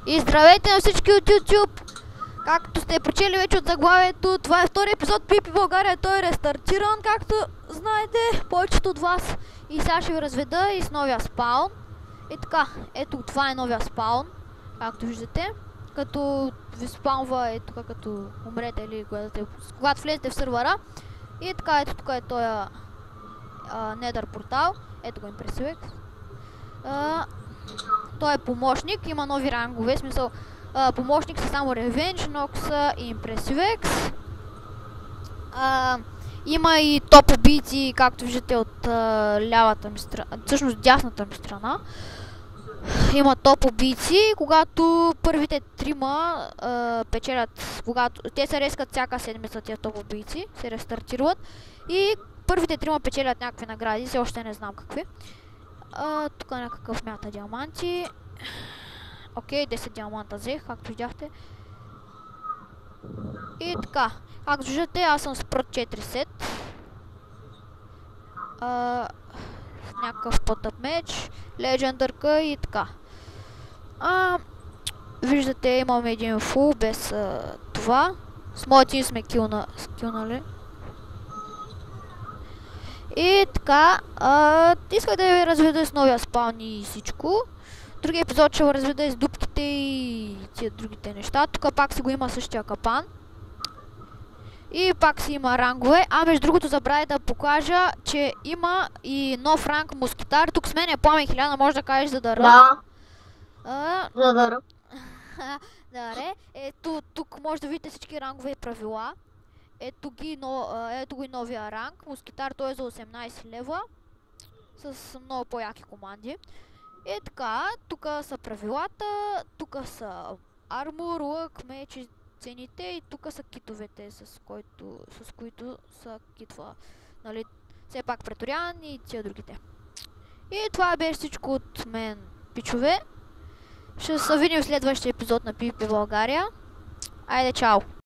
И здравейте на всички от YouTube! Както сте прочели вече от заглавието, това е втори епизод Пипи България. Той е рестартиран, както знаете, повечето от вас. И сега ще ви разведа и с новия спаун. И така, ето това е новия спаун, както виждате. Като ви спаунва е тук, като умрете или когато влезете в сървъра. И така, ето тук е този недър портал. Ето го Impressive X. Той е помощник, има нови рангове, в смисъл помощник са само Revenge, Nox и Impressive X. Има и топ убийци, както виждате от лявата ми страна, всъщност дясната ми страна. Има топ убийци, когато първите трима печелят, когато те се рескат всяка седмица, тия топ убийци се рестартират и първите трима печелят някакви награди, все още не знам какви. Тук е някакъв мята диаманти. Окей, 10 диаманта взех, както видяхте. И така, както виждате, аз съм с Прот 4 сет. Някакъв потъп меч, легендърка и така. Виждате, имаме един фул без това. С моят тим сме килнали. И така, исках да ви разведа с новия спаун и всичко. Другия епизод ще го разведа и с дупките и тия другите неща. Тук пак си го има същия капан. И пак си има рангове. Между другото забравя да покажа, че има и нов ранг мускитар. Тук с мен е Пламен 1000, може да кажеш за дъра. Да. За дъра. Даре. Ето тук може да видите всички рангове и правила. Ето го и новия ранг. Мускитар, той е за 18 лева. С много по-яки команди. И така, тук са правилата, тук са армор, лък, мечи, цените и тук са китовете, с които са китва, нали, все пак преторян и тия другите. И това беше всичко от мен, пичове. Ще се видим в следващия епизод на Пипи България. Айде, чао!